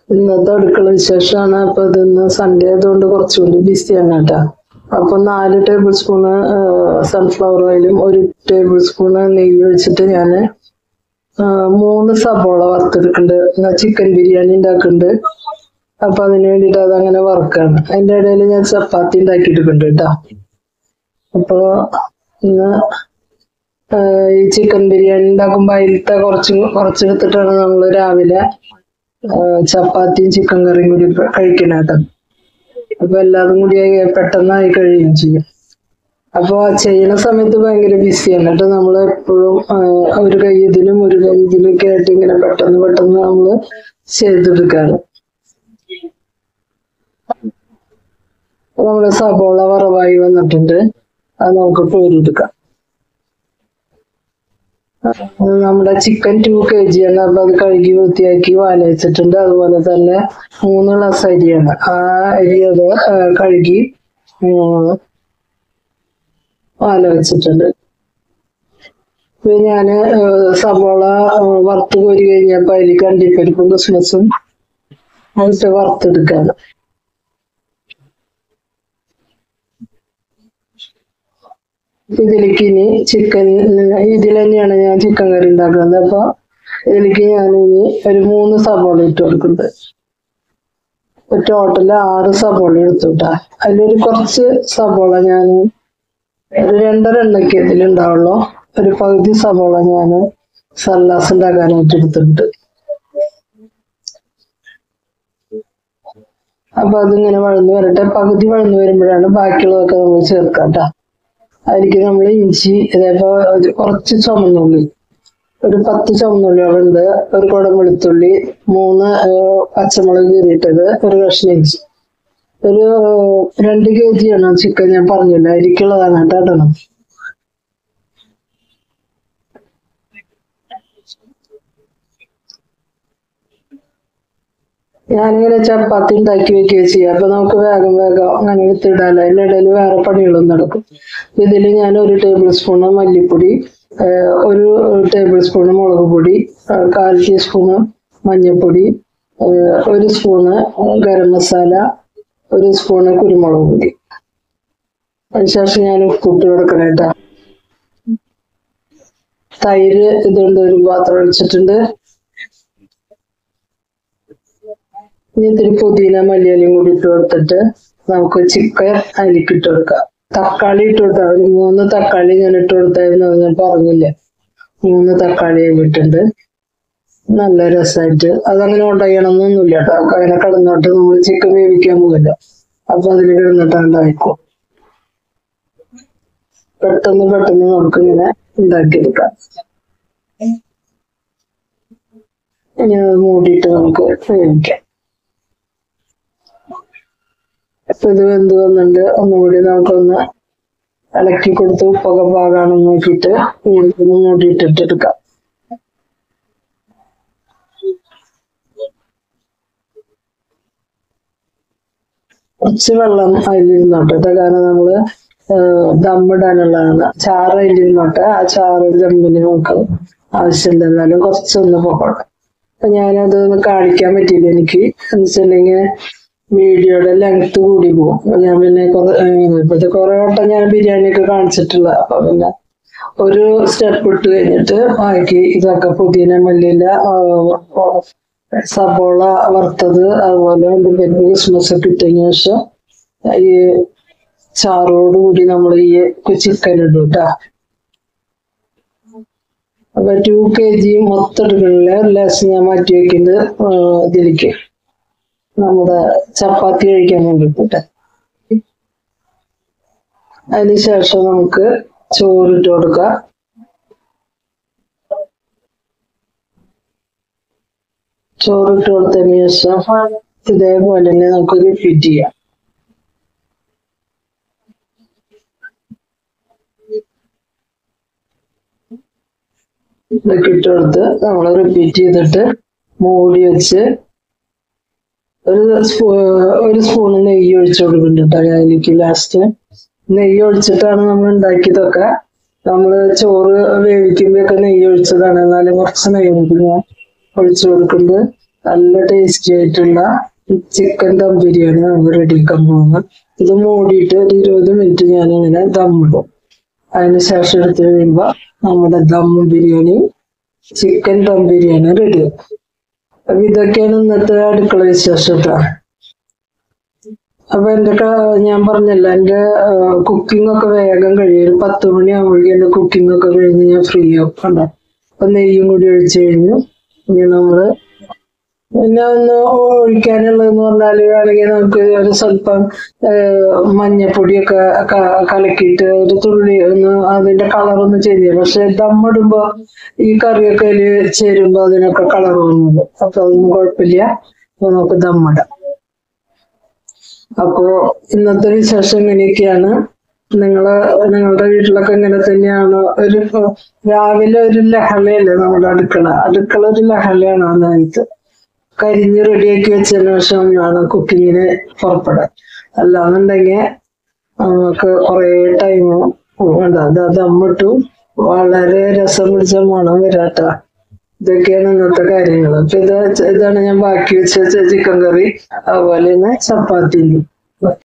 ഇന്നത്തെ അടുക്കള വിശേഷമാണ്. അപ്പൊ ഇന്ന് സൺഡേ ആയതുകൊണ്ട് കുറച്ചുകൂടി ബിസിയാണ് കേട്ടാ. അപ്പൊ 4 ടേബിൾ സ്പൂണ് സൺഫ്ലവർ ഓയിലും 1 ടേബിൾ സ്പൂണ് നെയ്യ് ഒഴിച്ചിട്ട് ഞാൻ 3 സബോള വറുത്തെടുക്കുന്നുണ്ട്. ചിക്കൻ ബിരിയാണി ഉണ്ടാക്കുന്നുണ്ട്. അപ്പൊ അതിന് വേണ്ടിട്ട് അതങ്ങനെ വറുക്കാണ്. അതിന്റെ ഇടയിൽ ഞാൻ ചപ്പാത്തി ഉണ്ടാക്കിയിട്ടുണ്ട് കേട്ടാ. അപ്പൊ ഇന്ന് ഈ ചിക്കൻ ബിരിയാണി ഉണ്ടാക്കുമ്പോ അതിലത്തെ കുറച്ചെടുത്തിട്ടാണ് നമ്മള് രാവിലെ ചപ്പാത്തിയും ചിക്കൻ കറിയും കൂടി കഴിക്കണേട്ടോ. അപ്പൊ എല്ലാതും കൂടി പെട്ടെന്നായി കഴിയുകയും ചെയ്യും. അപ്പൊ ചെയ്യണ സമയത്ത് ഭയങ്കര ബിസിയാണ് കേട്ടോ. നമ്മള് എപ്പോഴും ഒരു കൈ ഇതിലും ഒരു കൈ ഇതിലൊക്കെ ആയിട്ട് ഇങ്ങനെ പെട്ടെന്ന് നമ്മള് ചെയ്തെടുക്കാറ്. നമ്മള് സബോള വറവായി വന്നിട്ടുണ്ട്. അത് നമുക്ക് കോരിയെടുക്കാം. നമ്മുടെ ചിക്കൻ 2 kg ആണ്. അപ്പൊ അത് കഴുകി വൃത്തിയാക്കി വാല വെച്ചിട്ടുണ്ട്. അതുപോലെ തന്നെ 3 ഗ്ലാസ് അരിയാണ്. ആ അരി അത് കഴുകി വാല വെച്ചിട്ടുണ്ട്. പിന്നെ ഞാന് സബോള വറുത്ത് കോരി കഴിഞ്ഞപ്പോ അതിലേക്ക് അണ്ടിപ്പരിപ്പും കിസ്മിസും അതിട്ട് വറുത്തെടുക്കാണ്. ഇതിലേക്ക് ഇനി ചിക്കൻ, ഇതിൽ തന്നെയാണ് ഞാൻ ചിക്കൻ കറി ഉണ്ടാക്കുന്നത്. അപ്പൊ ഇതിലേക്ക് ഞാനിനി ഒരു 3 സബോള ഇട്ട് കൊടുക്കുന്നത്. ടോട്ടല് 6 സബോള എടുത്തുട്ടാ. അതിലൊരു കുറച്ച് സബോള ഞാൻ ഒരു 2.5 എണ്ണയ്ക്ക് ഇതിലുണ്ടാവുള്ളൂ. ഒരു പകുതി സബോള ഞാൻ സല്ലാസ് ഉണ്ടാക്കാനായിട്ട് എടുത്തിട്ടുണ്ട്. അപ്പൊ അതിങ്ങനെ വഴന്നു വരട്ടെ. പകുതി വഴന്നു വരുമ്പോഴാണ് ബാക്കിയുള്ളതൊക്കെ നമ്മൾ ചേർക്കാട്ടാ. അതിലേക്ക് നമ്മൾ ഇഞ്ചി, ഇതേപോലെ കുറച്ച് ചുമന്നുള്ളി, ഒരു 10 ചുമന്നുള്ളികളുണ്ട്, ഒരു കുടം വെളുത്തുള്ളി, 3 പച്ചമുളക് കീറിയിട്ടത്, ഒരു കഷ്ണം ഇഞ്ചി. ഒരു 2 kg ആണ് ചിക്കൻ, ഞാൻ പറഞ്ഞില്ല, അരിക്കുള്ളതാണ് കേട്ടോ ഇടണം. ഞാനിങ്ങനെ ചപ്പാത്തി ഉണ്ടാക്കി വെക്കുകയും ചെയ്യാം. അപ്പൊ നമുക്ക് വേഗം അങ്ങനെ വിത്തിടാലോ. അതിൻ്റെ ഇടയിൽ വേറെ പണികളൊന്നും നടക്കും. ഇതിൽ ഞാൻ 1 ടേബിൾ സ്പൂണ് മല്ലിപ്പൊടി, 1 ടേബിൾ സ്പൂണ് മുളക് പൊടി, 1/4 ടീസ്പൂണ് മഞ്ഞൾപ്പൊടി, 1 സ്പൂണ് ഗരം മസാല, 1 സ്പൂണ് കുരുമുളക് പൊടി. അതിനുശേഷം ഞാൻ ഉപ്പിട്ട് കൊടുക്കണേട്ടാ. തൈര് ഇതുകൊണ്ട് ഒരു പാത്രം ഒഴിച്ചിട്ടുണ്ട്. ഇനി ഇത്തിരി പുതിന മല്ലിയിലയും കൂടി ഇട്ട് കൊടുത്തിട്ട് നമുക്ക് ചിക്കൻ അതിലേക്ക് ഇട്ട് കൊടുക്കാം. തക്കാളി ഇട്ട് കൊടുത്താൽ ഒരു 3 തക്കാളി ഞാൻ ഇട്ട് കൊടുത്തായിരുന്നു. ഞാൻ പറഞ്ഞില്ലേ, 3 തക്കാളി ഇട്ടിട്ടുണ്ട്. നല്ല രസമായിട്ട് അതങ്ങനെ ഉടയണമെന്നൊന്നുമില്ല കേട്ടോ. അങ്ങനെ കിടന്നോട്ട് നമ്മൾ ചിക്കൻ വേവിക്കാൻ പോകില്ല. അപ്പൊ അതിൽ കിടന്നിട്ട് ഉണ്ടായിക്കോ. പെട്ടെന്ന് നമുക്ക് ഇങ്ങനെ ഉണ്ടാക്കിയെടുക്കാം. ഇനി അത് മൂടിയിട്ട് നമുക്ക് വേവിക്കാം. ഇപ്പൊ ഇത് വെന്ത് വന്നിട്ട് ഒന്നുകൂടി നമുക്കൊന്ന് ഇളക്കി കൊടുത്ത് ഉപ്പൊക്കെ പാകാണെന്ന് നോക്കിയിട്ട് വീണ്ടും മൂടിയിട്ടിട്ടെടുക്കാം. കുറച്ച് വെള്ളം അതിലിരുന്നോട്ടെ. കാരണം നമ്മള് ദമ്മിടാനുള്ളതാണ്. ചാറ് അതിലിരുന്നോട്ടെ. ആ ചാറ് ദമ്മിന് നമുക്ക് ആവശ്യമുണ്ട്. എന്നാലും കുറച്ചൊന്ന് പോകട്ടെ. അപ്പൊ ഞാനത് കാണിക്കാൻ പറ്റിയില്ല എനിക്ക്. എന്ന് വെച്ചിട്ടുണ്ടെങ്കിൽ വീഡിയോയുടെ ലെങ്ത് കൂടി പോകും. ഞാൻ പിന്നെ ഇപ്പോഴത്തെ കുറെ വട്ടം ഞാൻ ബിരിയാണി ഒക്കെ കാണിച്ചിട്ടുള്ള. അപ്പൊ പിന്നെ ഒരു സ്റ്റെപ്പ് ഇട്ട് കഴിഞ്ഞിട്ട് ബാക്കി ഇതൊക്കെ പുതിന മല്ലിയില, സബോള വറുത്തത്, അതുപോലെ ക്രിസ്മസ് ഒക്കെ ഇട്ടതിന് ശേഷം ഈ ചാറോടുകൂടി നമ്മൾ ഈ ചിക്കൻ ഇടും കേട്ടാ. അപ്പൊ 2 kg മൊത്തം എടുക്കണില്ല. ലേശം ഞാൻ മാറ്റി വെക്കുന്നത് ഇതിലേക്ക് നമ്മുടെ ചപ്പാത്തി കഴിക്കാൻ വേണ്ടിട്ട്. അതിനുശേഷം നമുക്ക് ചോറിട്ട് കൊടുക്കാം. ചോറിട്ട് കൊടുത്തതിന് ശേഷം ഇതേപോലെ തന്നെ നമുക്ക് റിപ്പീറ്റ് ചെയ്യാം. ഇതൊക്കെ ഇട്ട് കൊടുത്ത് നമ്മൾ റിപ്പീറ്റ് ചെയ്തിട്ട് മൂടി വെച്ച് ഒരു സ്പൂണ് നെയ്യ് ഒഴിച്ചു കൊടുക്കുന്നുണ്ട് കേട്ടോ. അതിലേക്ക് ലാസ്റ്റ് നെയ്യ് ഒഴിച്ചിട്ടാണ് നമ്മൾ ഉണ്ടാക്കിയതൊക്കെ. നമ്മള് ചോറ് വേവിക്കുമ്പോഴൊക്കെ നെയ്യ് ഒഴിച്ചതാണ്. എന്നാലും കുറച്ച് നെയ്യ് ഞാൻ ഒഴിച്ചു കൊടുക്കുന്നത്. നല്ല ടേസ്റ്റി ആയിട്ടുള്ള ചിക്കൻ ദം ബിരിയാണി നമുക്ക് റെഡിയാക്കാൻ പോകുന്നത്. ഇത് മൂടിയിട്ട് ഒരു 20 മിനിറ്റ് ഞാനിങ്ങനെ ദമ്മിടും. അതിന് ശേഷം എടുത്ത് കഴിയുമ്പോൾ നമ്മുടെ ദം ബിരിയാണി, ചിക്കൻ ദം ബിരിയാണി റെഡിയാകും. അപ്പൊ ഇതൊക്കെയാണ് ഇന്നത്തെ അടുക്കള വിശേഷം കേട്ടോ. അപ്പൊ ഞാൻ പറഞ്ഞല്ലോ, എന്റെ കുക്കിംഗ് ഒക്കെ വേഗം കഴിയും. 10 മണിയാകുമ്പോഴേക്കും എന്റെ കുക്കിംഗ് ഒക്കെ കഴിഞ്ഞ് ഞാൻ ഫ്രീ ആവും. അപ്പൊ നെയ്യും കൂടി ഒഴിച്ചു കഴിഞ്ഞു. ഇനി നമ്മള് പിന്നെ ഒന്ന് ഒഴിക്കാനുള്ളതെന്ന് പറഞ്ഞാല് വേണമെങ്കിൽ നമുക്ക് ഒരു സ്വല്പം മഞ്ഞപ്പൊടിയൊക്കെ കലക്കിയിട്ട് ഒരു തുള്ളി ഒന്ന് അതിന്റെ കളറൊന്ന് ചേഞ്ച് ചെയ്യാം. പക്ഷെ ദമ്മിടുമ്പോ ഈ കറിയൊക്കെ അതില് ചേരുമ്പോ അതിനൊക്കെ കളർ വന്നത്, അപ്പൊ അതൊന്നും കുഴപ്പമില്ല. അപ്പൊ നമുക്ക് ദമ്മിടാം. അപ്പോ ഇന്നത്തെ വിശേഷം ഇങ്ങനെയൊക്കെയാണ്. നിങ്ങളുടെ വീട്ടിലൊക്കെ ഇങ്ങനെ തന്നെയാണോ? രാവിലെ ഒരു ലഹളയല്ലേ നമ്മുടെ അടുക്കള ഒരു ലഹളയാണ്. ആ നേരത്ത് കരിഞ്ഞ് റെഡിയാക്കി വെച്ചതിന് ശേഷം വേണം കുക്കിങ്ങിന് പുറപ്പെടാൻ. അല്ലാന്നുണ്ടെങ്കിൽ നമുക്ക് കുറേ ടൈം വേണ്ട. ദമ്മിട്ടു വളരെ രസം പിടിച്ച മണം വരാട്ട. ഇതൊക്കെയാണ് ഇന്നത്തെ കാര്യങ്ങൾ. അപ്പൊ ഇതാണ് ഞാൻ ബാക്കി വെച്ച ചിക്കൻ കറി, അതുപോലെ തന്നെ ചപ്പാത്തി.